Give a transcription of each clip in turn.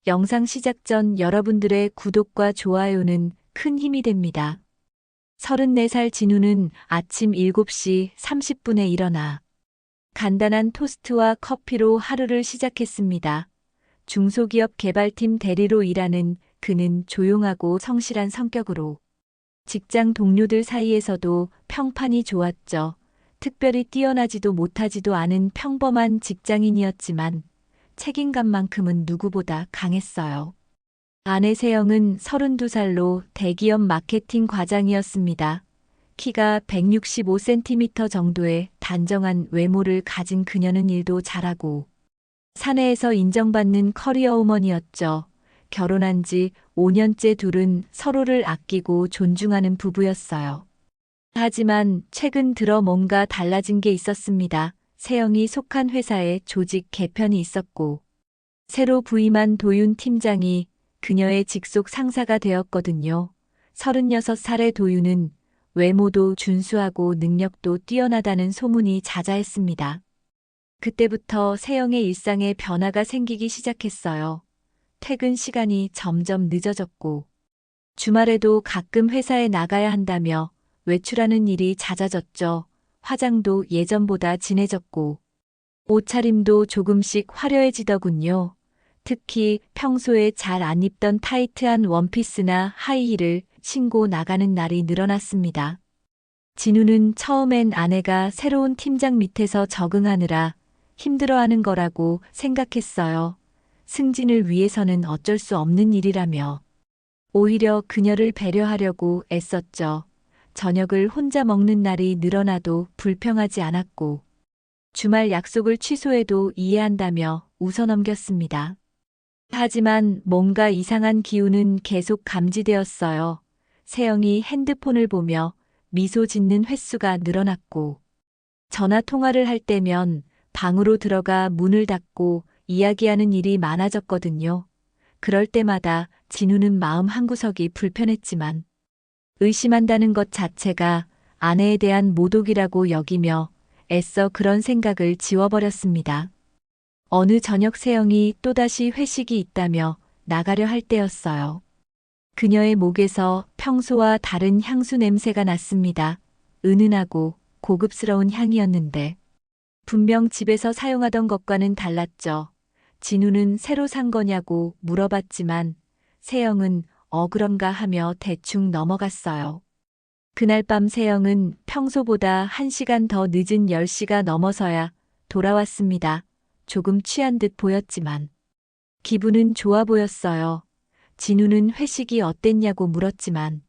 영상 시작 전 여러분들의 구독과 좋아요는 큰 힘이 됩니다. 34살 진우는 아침 7시 30분에 일어나 간단한 토스트와 커피로 하루를 시작했습니다. 중소기업 개발팀 대리로 일하는 그는 조용하고 성실한 성격으로 직장 동료들 사이에서도 평판이 좋았죠. 특별히 뛰어나지도 못하지도 않은 평범한 직장인이었지만 책임감만큼은 누구보다 강했어요. 아내 세영은 32살로 대기업 마케팅 과장이었습니다. 키가 165cm 정도의 단정한 외모를 가진 그녀는 일도 잘하고 사내에서 인정받는 커리어우먼이었죠. 결혼한 지 5년째 둘은 서로를 아끼고 존중하는 부부였어요. 하지만 최근 들어 뭔가 달라진 게 있었습니다. 세영이 속한 회사에 조직 개편이 있었고 새로 부임한 도윤 팀장이 그녀의 직속 상사가 되었거든요. 36살의 도윤은 외모도 준수하고 능력도 뛰어나다는 소문이 자자했습니다. 그때부터 세영의 일상에 변화가 생기기 시작했어요. 퇴근 시간이 점점 늦어졌고 주말에도 가끔 회사에 나가야 한다며 외출하는 일이 잦아졌죠. 화장도 예전보다 진해졌고 옷차림도 조금씩 화려해지더군요. 특히 평소에 잘 안 입던 타이트한 원피스나 하이힐을 신고 나가는 날이 늘어났습니다. 진우는 처음엔 아내가 새로운 팀장 밑에서 적응하느라 힘들어하는 거라고 생각했어요. 승진을 위해서는 어쩔 수 없는 일이라며 오히려 그녀를 배려하려고 애썼죠. 저녁을 혼자 먹는 날이 늘어나도 불평하지 않았고 주말 약속을 취소해도 이해한다며 웃어넘겼습니다. 하지만 뭔가 이상한 기운은 계속 감지되었어요. 세영이 핸드폰을 보며 미소 짓는 횟수가 늘어났고 전화 통화를 할 때면 방으로 들어가 문을 닫고 이야기하는 일이 많아졌거든요. 그럴 때마다 진우는 마음 한구석이 불편했지만 의심한다는 것 자체가 아내에 대한 모독이라고 여기며 애써 그런 생각을 지워버렸습니다. 어느 저녁 세영이 또다시 회식이 있다며 나가려 할 때였어요. 그녀의 목에서 평소와 다른 향수 냄새가 났습니다. 은은하고 고급스러운 향이었는데 분명 집에서 사용하던 것과는 달랐죠. 진우는 새로 산 거냐고 물어봤지만 세영은 그런가 하며 대충 넘어갔어요. 그날 밤 세영은 평소보다 1시간 더 늦은 10시가 넘어서야 돌아왔습니다. 조금 취한 듯 보였지만 기분은 좋아 보였어요. 진우는 회식이 어땠냐고 물었지만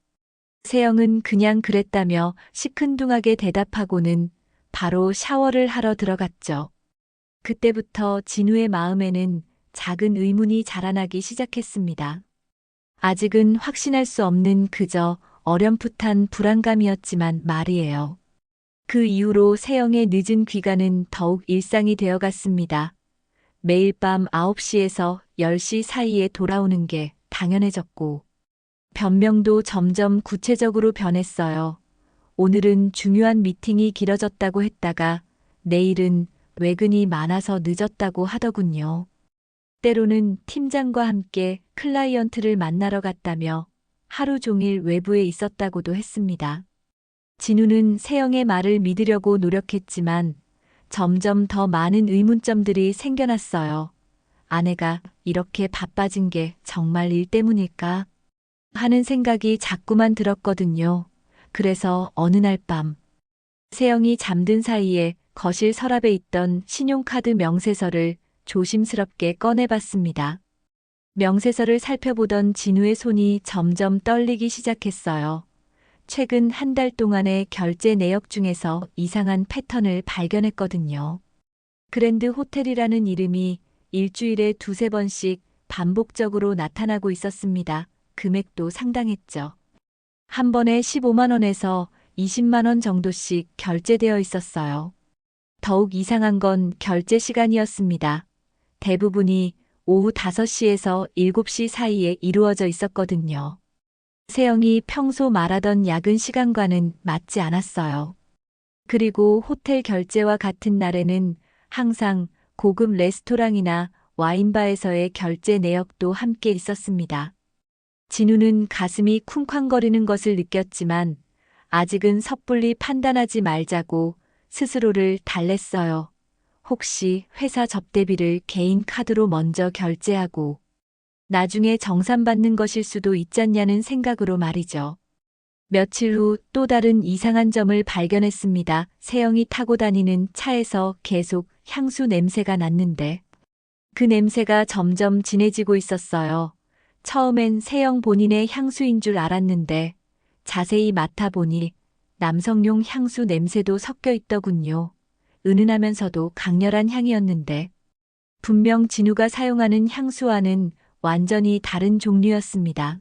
세영은 그냥 그랬다며 시큰둥하게 대답하고는 바로 샤워를 하러 들어갔죠. 그때부터 진우의 마음에는 작은 의문이 자라나기 시작했습니다. 아직은 확신할 수 없는 그저 어렴풋한 불안감이었지만 말이에요. 그 이후로 세영의 늦은 귀가는 더욱 일상이 되어갔습니다. 매일 밤 9시에서 10시 사이에 돌아오는 게 당연해졌고 변명도 점점 구체적으로 변했어요. 오늘은 중요한 미팅이 길어졌다고 했다가 내일은 외근이 많아서 늦었다고 하더군요. 때로는 팀장과 함께 클라이언트를 만나러 갔다며 하루 종일 외부에 있었다고도 했습니다. 진우는 세영의 말을 믿으려고 노력했지만 점점 더 많은 의문점들이 생겨났어요. 아내가 이렇게 바빠진 게 정말 일 때문일까? 하는 생각이 자꾸만 들었거든요. 그래서 어느 날 밤 세영이 잠든 사이에 거실 서랍에 있던 신용카드 명세서를 조심스럽게 꺼내봤습니다. 명세서를 살펴보던 진우의 손이 점점 떨리기 시작했어요. 최근 한 달 동안의 결제 내역 중에서 이상한 패턴을 발견했거든요. 그랜드 호텔이라는 이름이 일주일에 2~3번씩 반복적으로 나타나고 있었습니다. 금액도 상당했죠. 한 번에 15만 원에서 20만 원 정도씩 결제되어 있었어요. 더욱 이상한 건 결제 시간이었습니다. 대부분이 오후 5시에서 7시 사이에 이루어져 있었거든요. 세영이 평소 말하던 야근 시간과는 맞지 않았어요. 그리고 호텔 결제와 같은 날에는 항상 고급 레스토랑이나 와인바에서의 결제 내역도 함께 있었습니다. 진우는 가슴이 쿵쾅거리는 것을 느꼈지만 아직은 섣불리 판단하지 말자고 스스로를 달랬어요. 혹시 회사 접대비를 개인 카드로 먼저 결제하고 나중에 정산받는 것일 수도 있잖냐는 생각으로 말이죠. 며칠 후 또 다른 이상한 점을 발견했습니다. 세영이 타고 다니는 차에서 계속 향수 냄새가 났는데 그 냄새가 점점 진해지고 있었어요. 처음엔 세영 본인의 향수인 줄 알았는데 자세히 맡아보니 남성용 향수 냄새도 섞여 있더군요. 은은하면서도 강렬한 향이었는데 분명 진우가 사용하는 향수와는 완전히 다른 종류였습니다.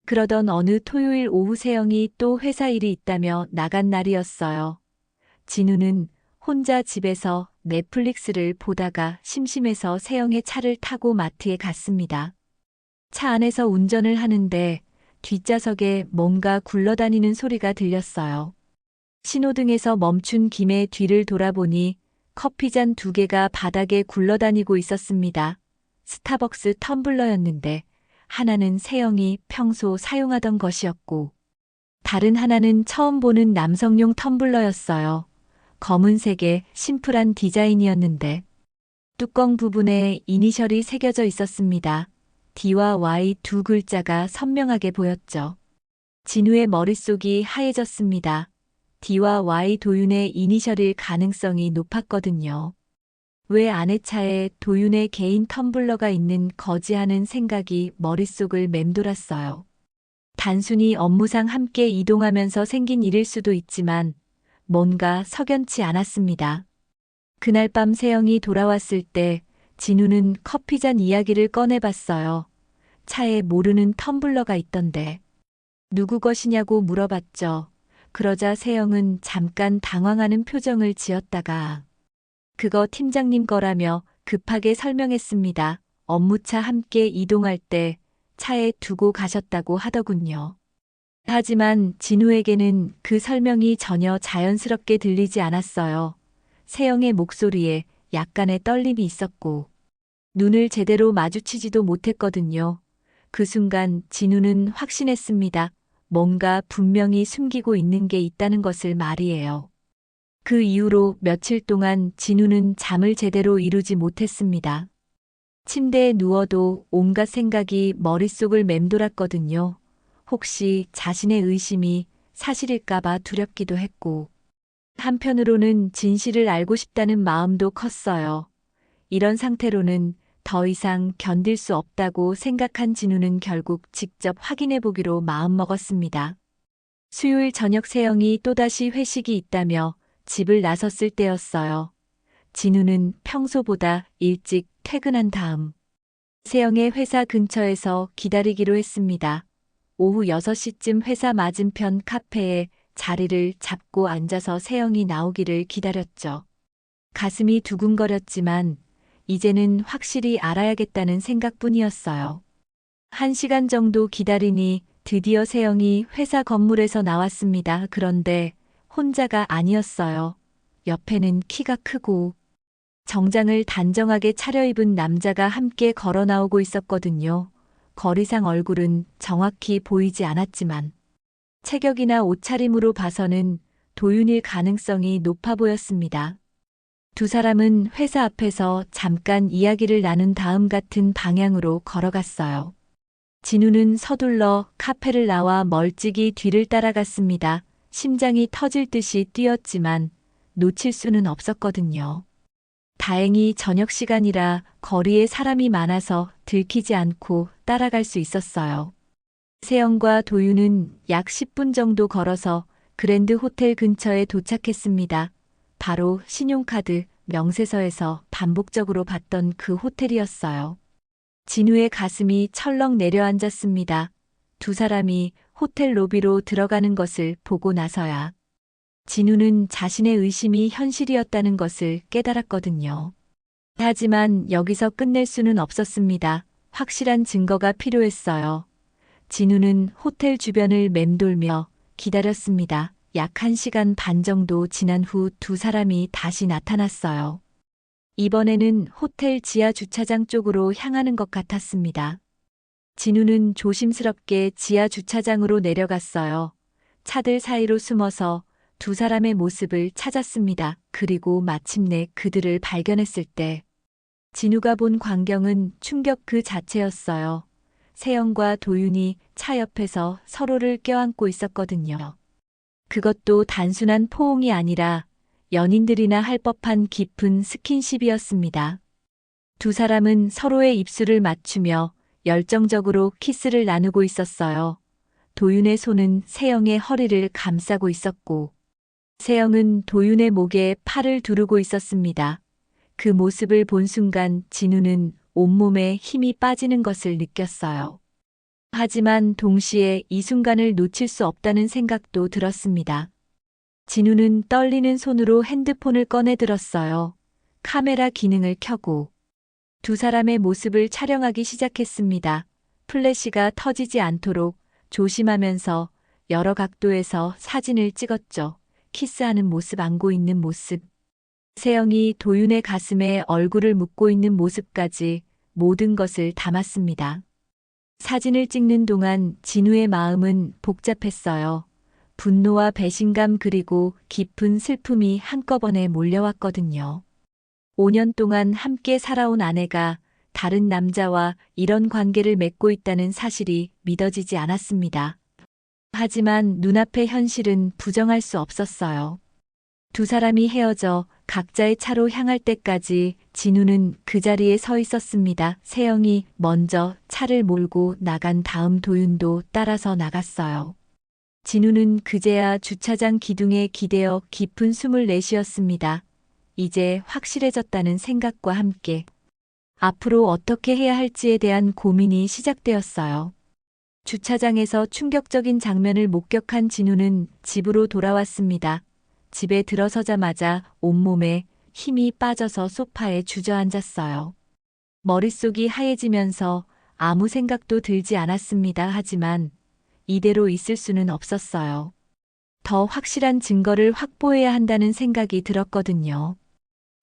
그러던 어느 토요일 오후 세영이 또 회사 일이 있다며 나간 날이었어요. 진우는 혼자 집에서 넷플릭스를 보다가 심심해서 세영의 차를 타고 마트에 갔습니다. 차 안에서 운전을 하는데 뒷좌석에 뭔가 굴러다니는 소리가 들렸어요. 신호등에서 멈춘 김에 뒤를 돌아보니 커피잔 2개가 바닥에 굴러다니고 있었습니다. 스타벅스 텀블러였는데 하나는 세영이 평소 사용하던 것이었고 다른 하나는 처음 보는 남성용 텀블러였어요. 검은색의 심플한 디자인이었는데 뚜껑 부분에 이니셜이 새겨져 있었습니다. D와 Y 2글자가 선명하게 보였죠. 진우의 머릿속이 하얘졌습니다. D와 Y 도윤의 이니셜일 가능성이 높았거든요. 왜 아내 차에 도윤의 개인 텀블러가 있는 거지 하는 생각이 머릿속을 맴돌았어요. 단순히 업무상 함께 이동하면서 생긴 일일 수도 있지만 뭔가 석연치 않았습니다. 그날 밤 세영이 돌아왔을 때 진우는 커피잔 이야기를 꺼내봤어요. 차에 모르는 텀블러가 있던데 누구 것이냐고 물어봤죠. 그러자 세영은 잠깐 당황하는 표정을 지었다가 그거 팀장님 거라며 급하게 설명했습니다. 업무차 함께 이동할 때 차에 두고 가셨다고 하더군요. 하지만 진우에게는 그 설명이 전혀 자연스럽게 들리지 않았어요. 세영의 목소리에 약간의 떨림이 있었고 눈을 제대로 마주치지도 못했거든요. 그 순간 진우는 확신했습니다. 뭔가 분명히 숨기고 있는 게 있다는 것을 말이에요. 그 이후로 며칠 동안 진우는 잠을 제대로 이루지 못했습니다. 침대에 누워도 온갖 생각이 머릿속을 맴돌았거든요. 혹시 자신의 의심이 사실일까봐 두렵기도 했고, 한편으로는 진실을 알고 싶다는 마음도 컸어요. 이런 상태로는 더 이상 견딜 수 없다고 생각한 진우는 결국 직접 확인해 보기로 마음먹었습니다. 수요일 저녁 세영이 또다시 회식이 있다며 집을 나섰을 때였어요. 진우는 평소보다 일찍 퇴근한 다음 세영의 회사 근처에서 기다리기로 했습니다. 오후 6시쯤 회사 맞은편 카페에 자리를 잡고 앉아서 세영이 나오기를 기다렸죠. 가슴이 두근거렸지만 이제는 확실히 알아야겠다는 생각뿐이었어요. 1시간 정도 기다리니 드디어 세영이 회사 건물에서 나왔습니다. 그런데 혼자가 아니었어요. 옆에는 키가 크고 정장을 단정하게 차려입은 남자가 함께 걸어 나오고 있었거든요. 거리상 얼굴은 정확히 보이지 않았지만 체격이나 옷차림으로 봐서는 도윤일 가능성이 높아 보였습니다. 두 사람은 회사 앞에서 잠깐 이야기를 나눈 다음 같은 방향으로 걸어갔어요. 진우는 서둘러 카페를 나와 멀찍이 뒤를 따라갔습니다. 심장이 터질 듯이 뛰었지만 놓칠 수는 없었거든요. 다행히 저녁 시간이라 거리에 사람이 많아서 들키지 않고 따라갈 수 있었어요. 세영과 도윤은 약 10분 정도 걸어서 그랜드 호텔 근처에 도착했습니다. 바로 신용카드 명세서에서 반복적으로 봤던 그 호텔이었어요. 진우의 가슴이 철렁 내려앉았습니다. 두 사람이 호텔 로비로 들어가는 것을 보고 나서야 진우는 자신의 의심이 현실이었다는 것을 깨달았거든요. 하지만 여기서 끝낼 수는 없었습니다. 확실한 증거가 필요했어요. 진우는 호텔 주변을 맴돌며 기다렸습니다. 약 1시간 반 정도 지난 후 두 사람이 다시 나타났어요. 이번에는 호텔 지하 주차장 쪽으로 향하는 것 같았습니다. 진우는 조심스럽게 지하 주차장으로 내려갔어요. 차들 사이로 숨어서 두 사람의 모습을 찾았습니다. 그리고 마침내 그들을 발견했을 때 진우가 본 광경은 충격 그 자체였어요. 세영과 도윤이 차 옆에서 서로를 껴안고 있었거든요. 그것도 단순한 포옹이 아니라 연인들이나 할 법한 깊은 스킨십이었습니다. 두 사람은 서로의 입술을 맞추며 열정적으로 키스를 나누고 있었어요. 도윤의 손은 세영의 허리를 감싸고 있었고, 세영은 도윤의 목에 팔을 두르고 있었습니다. 그 모습을 본 순간 진우는 온몸에 힘이 빠지는 것을 느꼈어요. 하지만 동시에 이 순간을 놓칠 수 없다는 생각도 들었습니다. 진우는 떨리는 손으로 핸드폰을 꺼내 들었어요. 카메라 기능을 켜고 두 사람의 모습을 촬영하기 시작했습니다. 플래시가 터지지 않도록 조심하면서 여러 각도에서 사진을 찍었죠. 키스하는 모습, 안고 있는 모습. 세영이 도윤의 가슴에 얼굴을 묻고 있는 모습까지 모든 것을 담았습니다. 사진을 찍는 동안 진우의 마음은 복잡했어요. 분노와 배신감 그리고 깊은 슬픔이 한꺼번에 몰려왔거든요. 5년 동안 함께 살아온 아내가 다른 남자와 이런 관계를 맺고 있다는 사실이 믿어지지 않았습니다. 하지만 눈앞의 현실은 부정할 수 없었어요. 두 사람이 헤어져 각자의 차로 향할 때까지 진우는 그 자리에 서 있었습니다. 세영이 먼저 차를 몰고 나간 다음 도윤도 따라서 나갔어요. 진우는 그제야 주차장 기둥에 기대어 깊은 숨을 내쉬었습니다. 이제 확실해졌다는 생각과 함께 앞으로 어떻게 해야 할지에 대한 고민이 시작되었어요. 주차장에서 충격적인 장면을 목격한 진우는 집으로 돌아왔습니다. 집에 들어서자마자 온몸에 힘이 빠져서 소파에 주저앉았어요. 머릿속이 하얘지면서 아무 생각도 들지 않았습니다. 하지만 이대로 있을 수는 없었어요. 더 확실한 증거를 확보해야 한다는 생각이 들었거든요.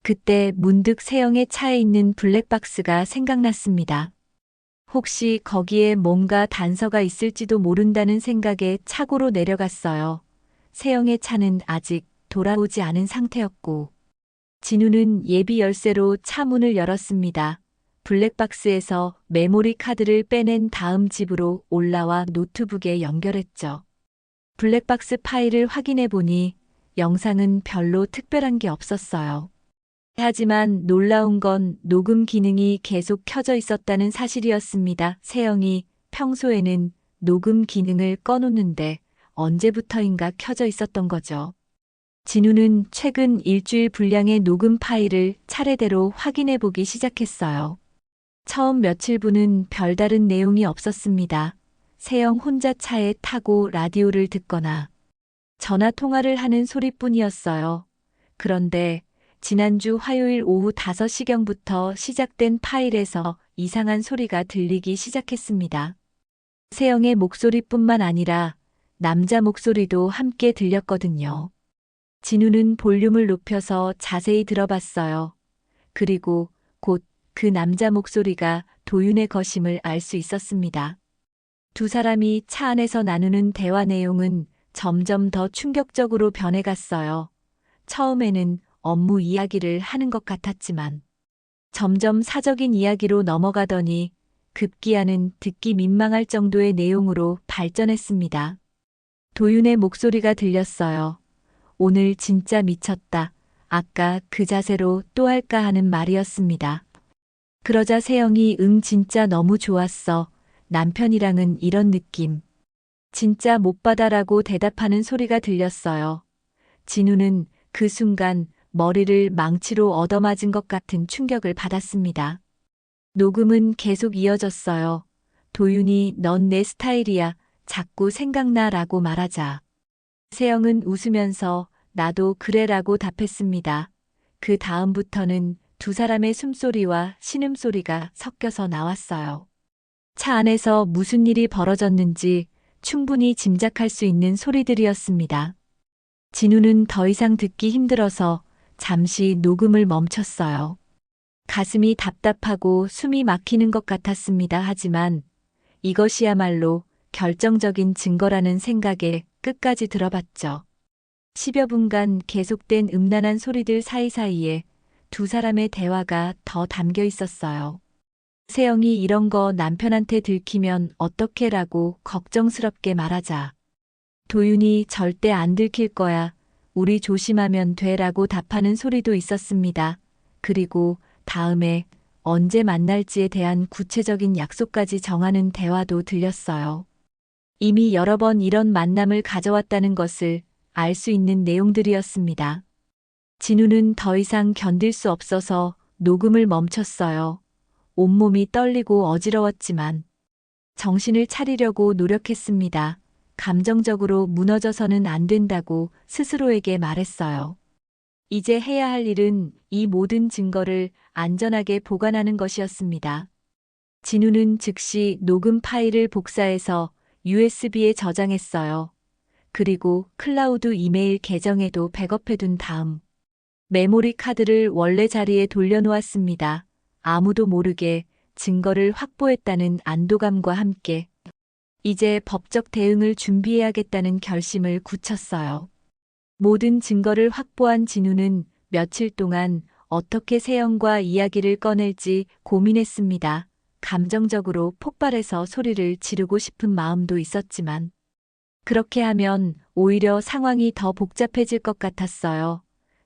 그때 문득 세영의 차에 있는 블랙박스가 생각났습니다. 혹시 거기에 뭔가 단서가 있을지도 모른다는 생각에 차고로 내려갔어요. 세영의 차는 아직 돌아오지 않은 상태였고, 진우는 예비 열쇠로 차 문을 열었습니다. 블랙박스에서 메모리 카드를 빼낸 다음 집으로 올라와 노트북에 연결했죠. 블랙박스 파일을 확인해 보니 영상은 별로 특별한 게 없었어요. 하지만 놀라운 건 녹음 기능이 계속 켜져 있었다는 사실이었습니다. 세영이 평소에는 녹음 기능을 꺼놓는데 언제부터인가 켜져 있었던 거죠. 진우는 최근 일주일 분량의 녹음 파일을 차례대로 확인해 보기 시작했어요. 처음 며칠분은 별다른 내용이 없었습니다. 세영 혼자 차에 타고 라디오를 듣거나 전화 통화를 하는 소리뿐이었어요. 그런데 지난주 화요일 오후 5시경부터 시작된 파일에서 이상한 소리가 들리기 시작했습니다. 세영의 목소리뿐만 아니라 남자 목소리도 함께 들렸거든요. 진우는 볼륨을 높여서 자세히 들어봤어요. 그리고 곧 그 남자 목소리가 도윤의 것임을 알 수 있었습니다. 두 사람이 차 안에서 나누는 대화 내용은 점점 더 충격적으로 변해갔어요. 처음에는 업무 이야기를 하는 것 같았지만 점점 사적인 이야기로 넘어가더니 급기야는 듣기 민망할 정도의 내용으로 발전했습니다. 도윤의 목소리가 들렸어요. 오늘 진짜 미쳤다. 아까 그 자세로 또 할까 하는 말이었습니다. 그러자 세영이 진짜 너무 좋았어. 남편이랑은 이런 느낌. 진짜 못 받아라고 대답하는 소리가 들렸어요. 진우는 그 순간 머리를 망치로 얻어맞은 것 같은 충격을 받았습니다. 녹음은 계속 이어졌어요. 도윤이 넌 내 스타일이야. 자꾸 생각나 라고 말하자. 세영은 웃으면서 나도 그래라고 답했습니다. 그 다음부터는 두 사람의 숨소리와 신음소리가 섞여서 나왔어요. 차 안에서 무슨 일이 벌어졌는지 충분히 짐작할 수 있는 소리들이었습니다. 진우는 더 이상 듣기 힘들어서 잠시 녹음을 멈췄어요. 가슴이 답답하고 숨이 막히는 것 같았습니다. 하지만 이것이야말로 결정적인 증거라는 생각에 끝까지 들어봤죠. 10여 분간 계속된 음란한 소리들 사이사이에 두 사람의 대화가 더 담겨 있었어요. 세영이 이런 거 남편한테 들키면 어떡해라고 걱정스럽게 말하자. 도윤이 절대 안 들킬 거야. 우리 조심하면 돼라고 답하는 소리도 있었습니다. 그리고 다음에 언제 만날지에 대한 구체적인 약속까지 정하는 대화도 들렸어요. 이미 여러 번 이런 만남을 가져왔다는 것을 알 수 있는 내용들이었습니다. 진우는 더 이상 견딜 수 없어서 녹음을 멈췄어요. 온몸이 떨리고 어지러웠지만 정신을 차리려고 노력했습니다. 감정적으로 무너져서는 안 된다고 스스로에게 말했어요. 이제 해야 할 일은 이 모든 증거를 안전하게 보관하는 것이었습니다. 진우는 즉시 녹음 파일을 복사해서 USB에 저장했어요. 그리고 클라우드 이메일 계정에도 백업해둔 다음 메모리 카드를 원래 자리에 돌려놓았습니다. 아무도 모르게 증거를 확보했다는 안도감과 함께 이제 법적 대응을 준비해야겠다는 결심을 굳혔어요. 모든 증거를 확보한 진우는 며칠 동안 어떻게 세영과 이야기를 꺼낼지 고민했습니다. 감정적으로 폭발해서 소리를 지르고 싶은 마음도 있었지만 그렇게 하면 오히려 상황이 더 복잡해질 것 같았어요.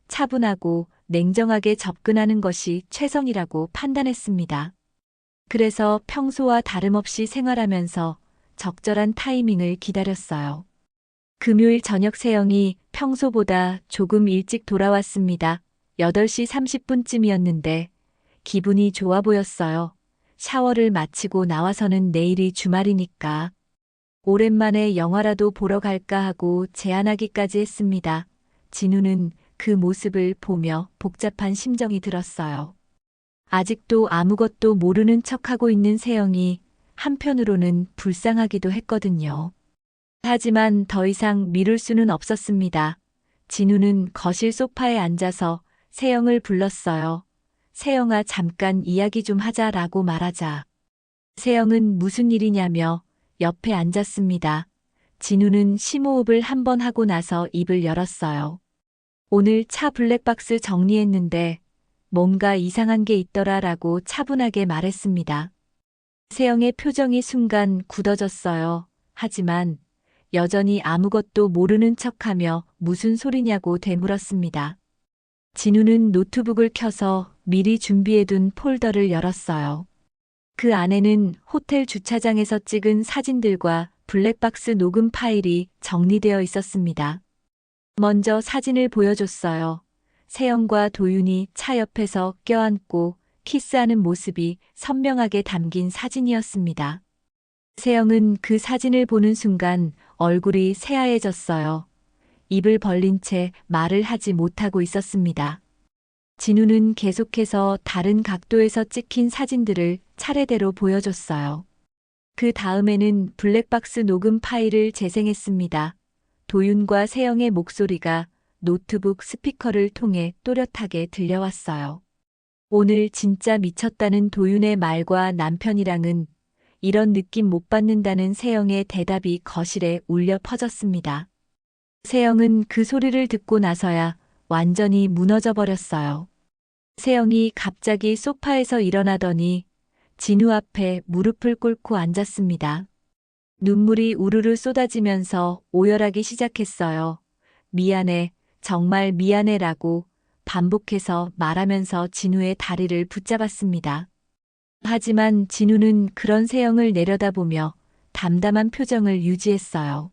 차분하고 냉정하게 접근하는 것이 최선이라고 판단했습니다. 그래서 평소와 다름없이 생활하면서 적절한 타이밍을 기다렸어요. 금요일 저녁 세영이 평소보다 조금 일찍 돌아왔습니다. 8시 30분쯤이었는데 기분이 좋아 보였어요. 샤워를 마치고 나와서는 내일이 주말이니까 오랜만에 영화라도 보러 갈까 하고 제안하기까지 했습니다. 진우는 그 모습을 보며 복잡한 심정이 들었어요. 아직도 아무것도 모르는 척하고 있는 세영이 한편으로는 불쌍하기도 했거든요. 하지만 더 이상 미룰 수는 없었습니다. 진우는 거실 소파에 앉아서 세영을 불렀어요. 세영아, 잠깐 이야기 좀 하자라고 말하자. 세영은 무슨 일이냐며 옆에 앉았습니다. 진우는 심호흡을 한 번 하고 나서 입을 열었어요. 오늘 차 블랙박스 정리했는데 뭔가 이상한 게 있더라라고 차분하게 말했습니다. 세영의 표정이 순간 굳어졌어요. 하지만 여전히 아무것도 모르는 척하며 무슨 소리냐고 되물었습니다. 진우는 노트북을 켜서 미리 준비해둔 폴더를 열었어요. 그 안에는 호텔 주차장에서 찍은 사진들과 블랙박스 녹음 파일이 정리되어 있었습니다. 먼저 사진을 보여줬어요. 세영과 도윤이 차 옆에서 껴안고 키스하는 모습이 선명하게 담긴 사진이었습니다. 세영은 그 사진을 보는 순간 얼굴이 새하얘졌어요. 입을 벌린 채 말을 하지 못하고 있었습니다. 진우는 계속해서 다른 각도에서 찍힌 사진들을 차례대로 보여줬어요. 그 다음에는 블랙박스 녹음 파일을 재생했습니다. 도윤과 세영의 목소리가 노트북 스피커를 통해 또렷하게 들려왔어요. 오늘 진짜 미쳤다는 도윤의 말과 남편이랑은 이런 느낌 못 받는다는 세영의 대답이 거실에 울려 퍼졌습니다. 세영은 그 소리를 듣고 나서야 완전히 무너져 버렸어요. 세영이 갑자기 소파에서 일어나더니 진우 앞에 무릎을 꿇고 앉았습니다. 눈물이 우르르 쏟아지면서 오열하기 시작했어요. 미안해, 정말 미안해라고 반복해서 말하면서 진우의 다리를 붙잡았습니다. 하지만 진우는 그런 세영을 내려다보며 담담한 표정을 유지했어요.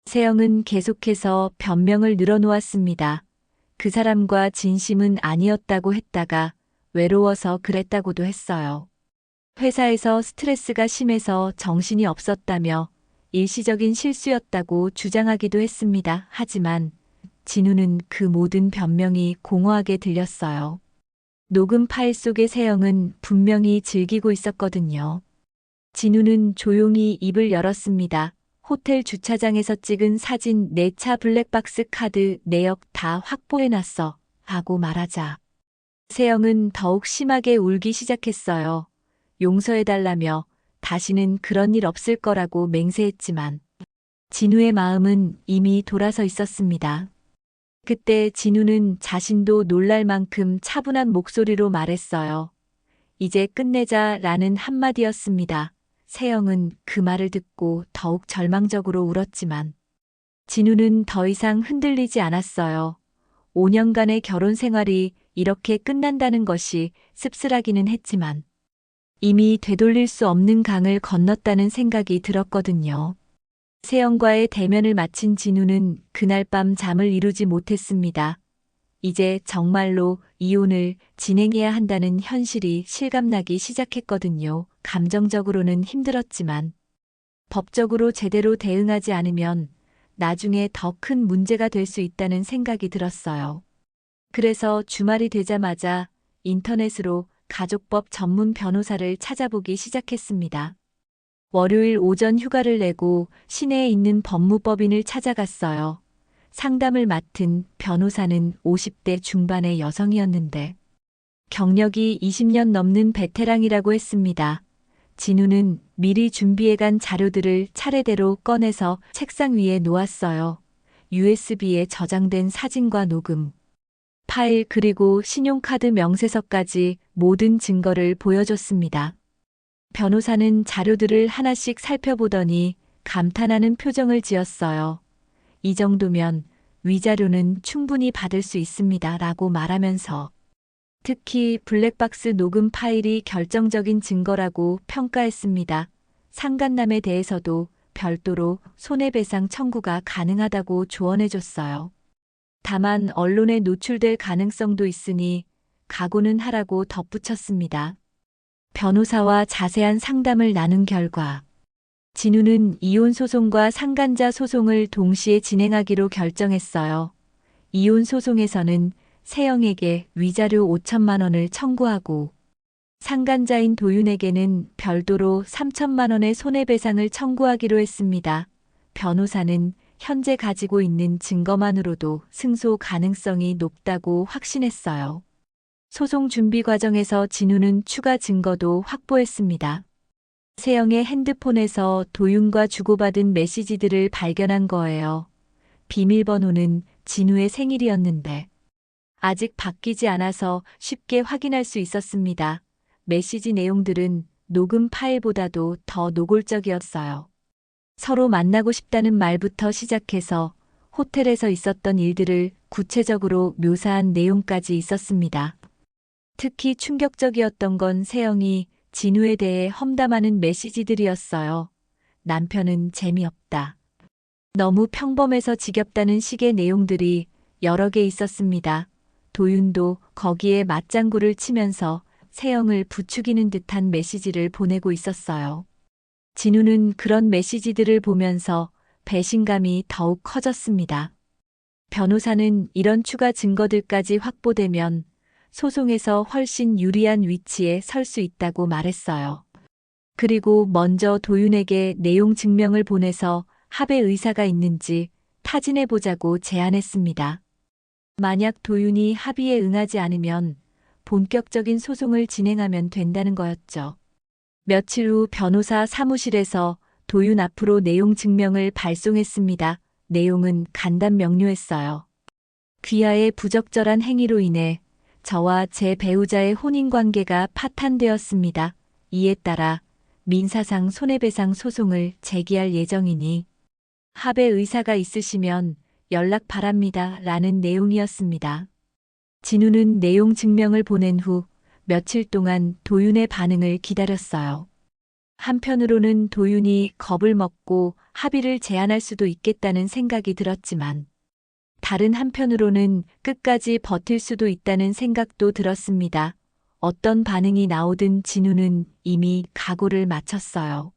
세영은 계속해서 변명을 늘어놓았습니다. 그 사람과 진심은 아니었다고 했다가 외로워서 그랬다고도 했어요. 회사에서 스트레스가 심해서 정신이 없었다며 일시적인 실수였다고 주장하기도 했습니다. 하지만 진우는 그 모든 변명이 공허하게 들렸어요. 녹음 파일 속의 세영은 분명히 즐기고 있었거든요. 진우는 조용히 입을 열었습니다. 호텔 주차장에서 찍은 사진, 내 차 블랙박스 카드, 내역 다 확보해놨어. 하고 말하자. 세영은 더욱 심하게 울기 시작했어요. 용서해달라며 다시는 그런 일 없을 거라고 맹세했지만 진우의 마음은 이미 돌아서 있었습니다. 그때 진우는 자신도 놀랄 만큼 차분한 목소리로 말했어요. 이제 끝내자 라는 한마디였습니다. 세영은 그 말을 듣고 더욱 절망적으로 울었지만 진우는 더 이상 흔들리지 않았어요. 5년간의 결혼 생활이 이렇게 끝난다는 것이 씁쓸하기는 했지만 이미 되돌릴 수 없는 강을 건넜다는 생각이 들었거든요. 세영과의 대면을 마친 진우는 그날 밤 잠을 이루지 못했습니다. 이제 정말로 이혼을 진행해야 한다는 현실이 실감나기 시작했거든요. 감정적으로는 힘들었지만 법적으로 제대로 대응하지 않으면 나중에 더 큰 문제가 될 수 있다는 생각이 들었어요. 그래서 주말이 되자마자 인터넷으로 가족법 전문 변호사를 찾아보기 시작했습니다. 월요일 오전 휴가를 내고 시내에 있는 법무법인을 찾아갔어요. 상담을 맡은 변호사는 50대 중반의 여성이었는데 경력이 20년 넘는 베테랑이라고 했습니다. 진우는 미리 준비해간 자료들을 차례대로 꺼내서 책상 위에 놓았어요. USB에 저장된 사진과 녹음, 파일 그리고 신용카드 명세서까지 모든 증거를 보여줬습니다. 변호사는 자료들을 하나씩 살펴보더니 감탄하는 표정을 지었어요. 이 정도면 위자료는 충분히 받을 수 있습니다. 라고 말하면서 특히 블랙박스 녹음 파일이 결정적인 증거라고 평가했습니다. 상간남에 대해서도 별도로 손해배상 청구가 가능하다고 조언해줬어요. 다만 언론에 노출될 가능성도 있으니 각오는 하라고 덧붙였습니다. 변호사와 자세한 상담을 나눈 결과 진우는 이혼 소송과 상간자 소송을 동시에 진행하기로 결정했어요. 이혼 소송에서는 세영에게 위자료 5천만 원을 청구하고 상간자인 도윤에게는 별도로 3천만 원의 손해배상을 청구하기로 했습니다. 변호사는 현재 가지고 있는 증거만으로도 승소 가능성이 높다고 확신했어요. 소송 준비 과정에서 진우는 추가 증거도 확보했습니다. 세영의 핸드폰에서 도윤과 주고받은 메시지들을 발견한 거예요. 비밀번호는 진우의 생일이었는데 아직 바뀌지 않아서 쉽게 확인할 수 있었습니다. 메시지 내용들은 녹음 파일보다도 더 노골적이었어요. 서로 만나고 싶다는 말부터 시작해서 호텔에서 있었던 일들을 구체적으로 묘사한 내용까지 있었습니다. 특히 충격적이었던 건 세영이 진우에 대해 험담하는 메시지들이었어요. 남편은 재미없다. 너무 평범해서 지겹다는 식의 내용들이 여러 개 있었습니다. 도윤도 거기에 맞장구를 치면서 세영을 부추기는 듯한 메시지를 보내고 있었어요. 진우는 그런 메시지들을 보면서 배신감이 더욱 커졌습니다. 변호사는 이런 추가 증거들까지 확보되면 소송에서 훨씬 유리한 위치에 설 수 있다고 말했어요. 그리고 먼저 도윤에게 내용 증명을 보내서 합의 의사가 있는지 타진해보자고 제안했습니다. 만약 도윤이 합의에 응하지 않으면 본격적인 소송을 진행하면 된다는 거였죠. 며칠 후 변호사 사무실에서 도윤 앞으로 내용 증명을 발송했습니다. 내용은 간단 명료했어요. 귀하의 부적절한 행위로 인해 저와 제 배우자의 혼인관계가 파탄되었습니다. 이에 따라 민사상 손해배상 소송을 제기할 예정이니 합의 의사가 있으시면 연락 바랍니다. 라는 내용이었습니다. 진우는 내용 증명을 보낸 후 며칠 동안 도윤의 반응을 기다렸어요. 한편으로는 도윤이 겁을 먹고 합의를 제안할 수도 있겠다는 생각이 들었지만 다른 한편으로는 끝까지 버틸 수도 있다는 생각도 들었습니다. 어떤 반응이 나오든 진우는 이미 각오를 마쳤어요.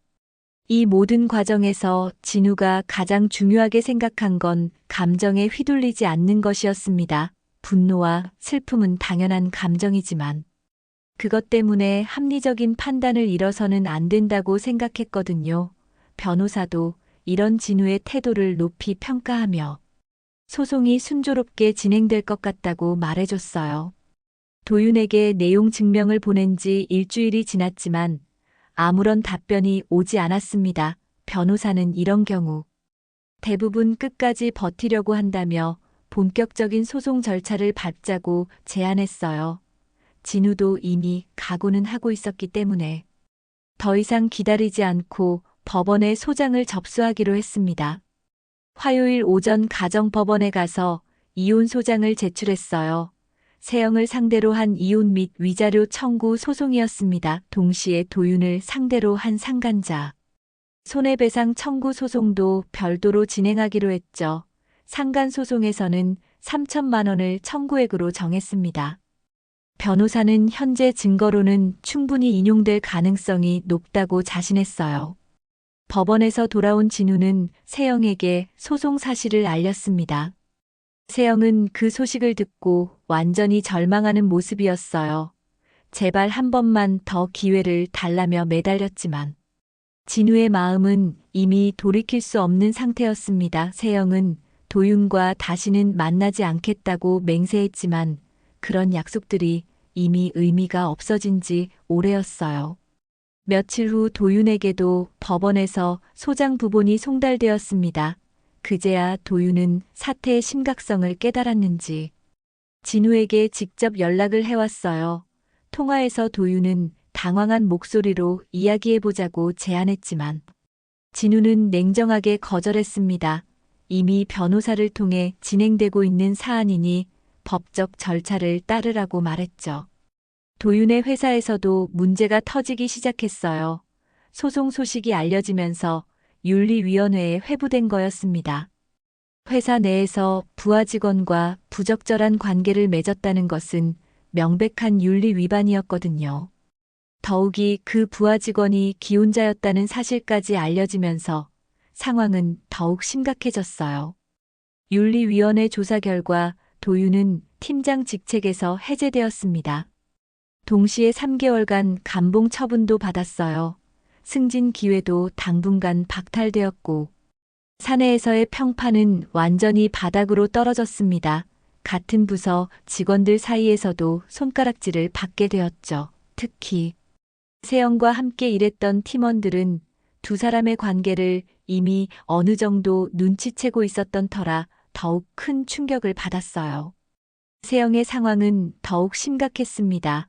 이 모든 과정에서 진우가 가장 중요하게 생각한 건 감정에 휘둘리지 않는 것이었습니다. 분노와 슬픔은 당연한 감정이지만 그것 때문에 합리적인 판단을 잃어서는 안 된다고 생각했거든요. 변호사도 이런 진우의 태도를 높이 평가하며 소송이 순조롭게 진행될 것 같다고 말해줬어요. 도윤에게 내용 증명을 보낸 지 일주일이 지났지만 아무런 답변이 오지 않았습니다. 변호사는 이런 경우 대부분 끝까지 버티려고 한다며 본격적인 소송 절차를 밟자고 제안했어요. 진우도 이미 각오는 하고 있었기 때문에 더 이상 기다리지 않고 법원에 소장을 접수하기로 했습니다. 화요일 오전 가정법원에 가서 이혼 소장을 제출했어요. 세영을 상대로 한 이혼 및 위자료 청구 소송이었습니다. 동시에 도윤을 상대로 한 상간자 손해배상 청구 소송도 별도로 진행하기로 했죠. 상간 소송에서는 3천만 원을 청구액으로 정했습니다. 변호사는 현재 증거로는 충분히 인용될 가능성이 높다고 자신했어요. 법원에서 돌아온 진우는 세영에게 소송 사실을 알렸습니다. 세영은 그 소식을 듣고 완전히 절망하는 모습이었어요. 제발 한 번만 더 기회를 달라며 매달렸지만 진우의 마음은 이미 돌이킬 수 없는 상태였습니다. 세영은 도윤과 다시는 만나지 않겠다고 맹세했지만 그런 약속들이 이미 의미가 없어진 지 오래였어요. 며칠 후 도윤에게도 법원에서 소장 부본이 송달되었습니다. 그제야 도윤은 사태의 심각성을 깨달았는지 진우에게 직접 연락을 해왔어요. 통화에서 도윤은 당황한 목소리로 이야기해보자고 제안했지만 진우는 냉정하게 거절했습니다. 이미 변호사를 통해 진행되고 있는 사안이니 법적 절차를 따르라고 말했죠. 도윤의 회사에서도 문제가 터지기 시작했어요. 소송 소식이 알려지면서 윤리위원회에 회부된 거였습니다. 회사 내에서 부하 직원과 부적절한 관계를 맺었다는 것은 명백한 윤리 위반이었거든요. 더욱이 그 부하 직원이 기혼자였다는 사실까지 알려지면서 상황은 더욱 심각해졌어요. 윤리위원회 조사 결과 도윤은 팀장 직책에서 해제되었습니다. 동시에 3개월간 감봉 처분도 받았어요. 승진 기회도 당분간 박탈되었고 사내에서의 평판은 완전히 바닥으로 떨어졌습니다. 같은 부서 직원들 사이에서도 손가락질을 받게 되었죠. 특히 세영과 함께 일했던 팀원들은 두 사람의 관계를 이미 어느 정도 눈치채고 있었던 터라 더욱 큰 충격을 받았어요. 세영의 상황은 더욱 심각했습니다.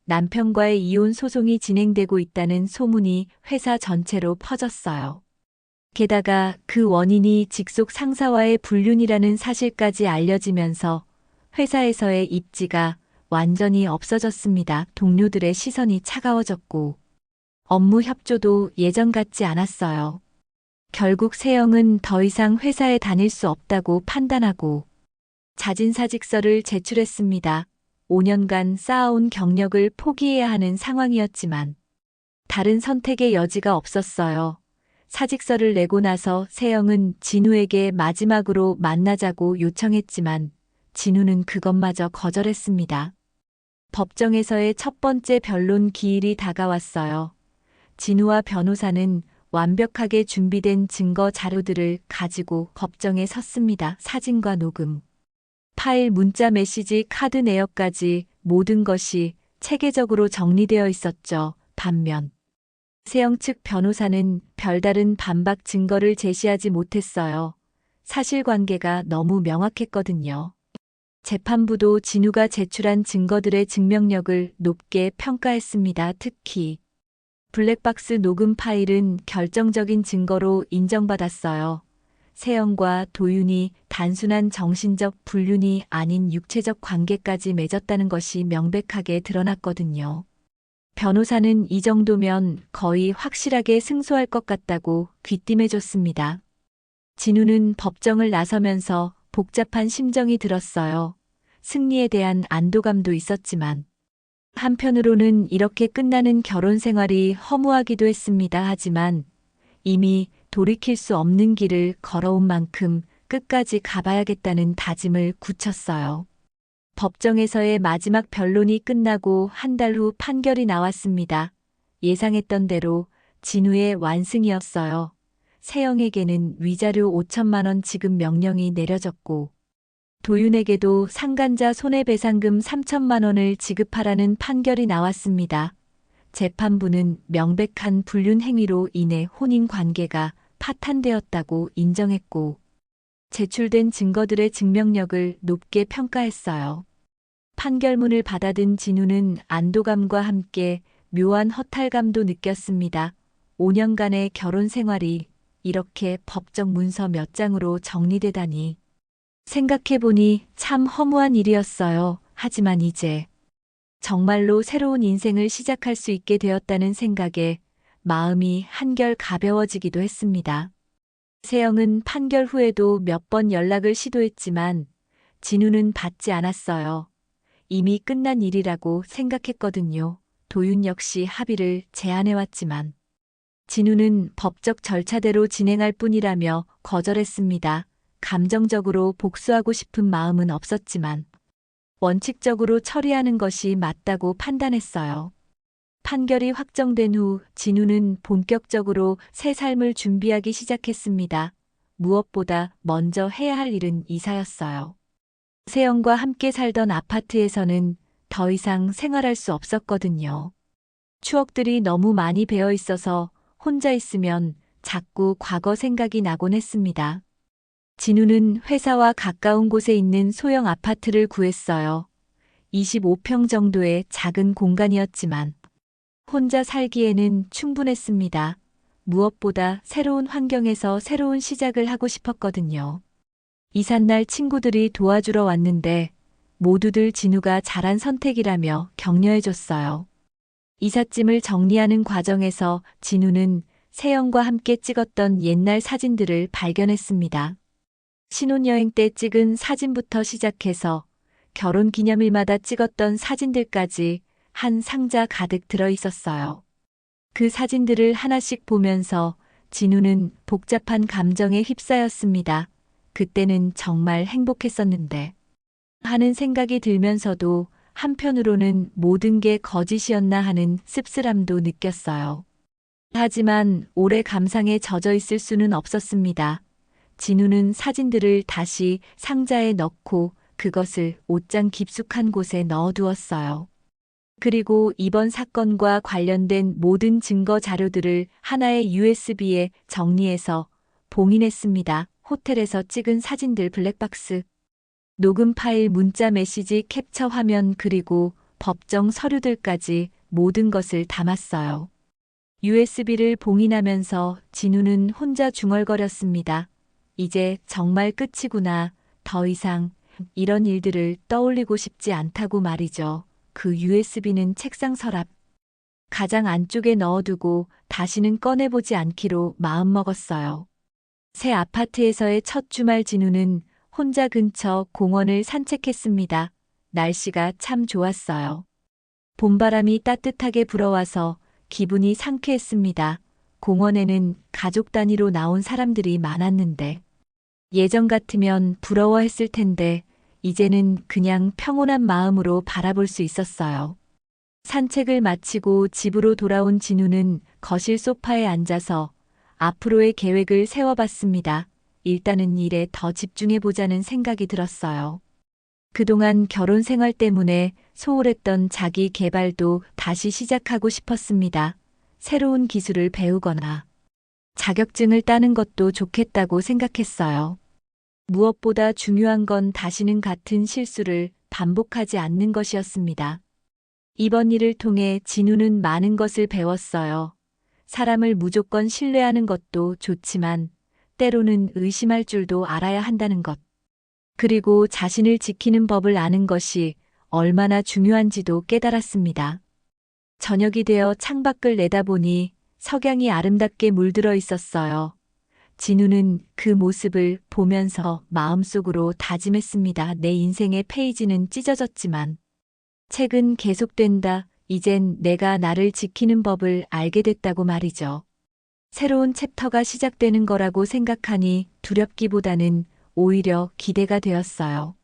남편과의 이혼 소송이 진행되고 있다는 소문이 회사 전체로 퍼졌어요. 게다가 그 원인이 직속 상사와의 불륜이라는 사실까지 알려지면서 회사에서의 입지가 완전히 없어졌습니다. 동료들의 시선이 차가워졌고 업무 협조도 예전 같지 않았어요. 결국 세영은 더 이상 회사에 다닐 수 없다고 판단하고 자진사직서를 제출했습니다. 5년간 쌓아온 경력을 포기해야 하는 상황이었지만 다른 선택의 여지가 없었어요. 사직서를 내고 나서 세영은 진우에게 마지막으로 만나자고 요청했지만 진우는 그것마저 거절했습니다. 법정에서의 첫 번째 변론 기일이 다가왔어요. 진우와 변호사는 완벽하게 준비된 증거 자료들을 가지고 법정에 섰습니다. 사진과 녹음, 파일, 문자, 메시지, 카드 내역까지 모든 것이 체계적으로 정리되어 있었죠. 반면 세영 측 변호사는 별다른 반박 증거를 제시하지 못했어요. 사실관계가 너무 명확했거든요. 재판부도 진우가 제출한 증거들의 증명력을 높게 평가했습니다. 특히 블랙박스 녹음 파일은 결정적인 증거로 인정받았어요. 세영과 도윤이 단순한 정신적 불륜이 아닌 육체적 관계까지 맺었다는 것이 명백하게 드러났거든요. 변호사는 이 정도면 거의 확실하게 승소할 것 같다고 귀띔해줬습니다. 진우는 법정을 나서면서 복잡한 심정이 들었어요. 승리에 대한 안도감도 있었지만 한편으로는 이렇게 끝나는 결혼 생활이 허무하기도 했습니다. 하지만 이미 돌이킬 수 없는 길을 걸어온 만큼 끝까지 가봐야겠다는 다짐을 굳혔어요. 법정에서의 마지막 변론이 끝나고 한 달 후 판결이 나왔습니다. 예상했던 대로 진우의 완승이었어요. 세영에게는 위자료 5천만 원 지급 명령이 내려졌고 도윤에게도 상간자 손해배상금 3천만 원을 지급하라는 판결이 나왔습니다. 재판부는 명백한 불륜 행위로 인해 혼인 관계가 파탄되었다고 인정했고, 제출된 증거들의 증명력을 높게 평가했어요. 판결문을 받아든 진우는 안도감과 함께 묘한 허탈감도 느꼈습니다. 5년간의 결혼 생활이 이렇게 법적 문서 몇 장으로 정리되다니. 생각해보니 참 허무한 일이었어요. 하지만 이제 정말로 새로운 인생을 시작할 수 있게 되었다는 생각에 마음이 한결 가벼워지기도 했습니다. 세영은 판결 후에도 몇 번 연락을 시도했지만 진우는 받지 않았어요. 이미 끝난 일이라고 생각했거든요. 도윤 역시 합의를 제안해왔지만 진우는 법적 절차대로 진행할 뿐이라며 거절했습니다. 감정적으로 복수하고 싶은 마음은 없었지만 원칙적으로 처리하는 것이 맞다고 판단했어요. 판결이 확정된 후 진우는 본격적으로 새 삶을 준비하기 시작했습니다. 무엇보다 먼저 해야 할 일은 이사였어요. 세영과 함께 살던 아파트에서는 더 이상 생활할 수 없었거든요. 추억들이 너무 많이 배어 있어서 혼자 있으면 자꾸 과거 생각이 나곤 했습니다. 진우는 회사와 가까운 곳에 있는 소형 아파트를 구했어요. 25평 정도의 작은 공간이었지만 혼자 살기에는 충분했습니다. 무엇보다 새로운 환경에서 새로운 시작을 하고 싶었거든요. 이삿날 친구들이 도와주러 왔는데 모두들 진우가 잘한 선택이라며 격려해줬어요. 이삿짐을 정리하는 과정에서 진우는 세영과 함께 찍었던 옛날 사진들을 발견했습니다. 신혼여행 때 찍은 사진부터 시작해서 결혼 기념일마다 찍었던 사진들까지 한 상자 가득 들어 있었어요. 그 사진들을 하나씩 보면서 진우는 복잡한 감정에 휩싸였습니다. 그때는 정말 행복했었는데 하는 생각이 들면서도 한편으로는 모든 게 거짓이었나 하는 씁쓸함도 느꼈어요. 하지만 오래 감상에 젖어 있을 수는 없었습니다. 진우는 사진들을 다시 상자에 넣고 그것을 옷장 깊숙한 곳에 넣어두었어요. 그리고 이번 사건과 관련된 모든 증거 자료들을 하나의 USB에 정리해서 봉인했습니다. 호텔에서 찍은 사진들 블랙박스, 녹음 파일, 문자 메시지, 캡처 화면 그리고 법정 서류들까지 모든 것을 담았어요. USB를 봉인하면서 진우는 혼자 중얼거렸습니다. 이제 정말 끝이구나. 더 이상 이런 일들을 떠올리고 싶지 않다고 말이죠. 그 USB는 책상 서랍 가장 안쪽에 넣어두고 다시는 꺼내보지 않기로 마음먹었어요. 새 아파트에서의 첫 주말 진우는 혼자 근처 공원을 산책했습니다. 날씨가 참 좋았어요. 봄바람이 따뜻하게 불어와서 기분이 상쾌했습니다. 공원에는 가족 단위로 나온 사람들이 많았는데 예전 같으면 부러워했을 텐데 이제는 그냥 평온한 마음으로 바라볼 수 있었어요. 산책을 마치고 집으로 돌아온 진우는 거실 소파에 앉아서 앞으로의 계획을 세워봤습니다. 일단은 일에 더 집중해보자는 생각이 들었어요. 그동안 결혼 생활 때문에 소홀했던 자기 개발도 다시 시작하고 싶었습니다. 새로운 기술을 배우거나 자격증을 따는 것도 좋겠다고 생각했어요. 무엇보다 중요한 건 다시는 같은 실수를 반복하지 않는 것이었습니다. 이번 일을 통해 진우는 많은 것을 배웠어요. 사람을 무조건 신뢰하는 것도 좋지만 때로는 의심할 줄도 알아야 한다는 것. 그리고 자신을 지키는 법을 아는 것이 얼마나 중요한지도 깨달았습니다. 저녁이 되어 창밖을 내다보니 석양이 아름답게 물들어 있었어요. 진우는 그 모습을 보면서 마음속으로 다짐했습니다. 내 인생의 페이지는 찢어졌지만 책은 계속된다. 이젠 내가 나를 지키는 법을 알게 됐다고 말이죠. 새로운 챕터가 시작되는 거라고 생각하니 두렵기보다는 오히려 기대가 되었어요.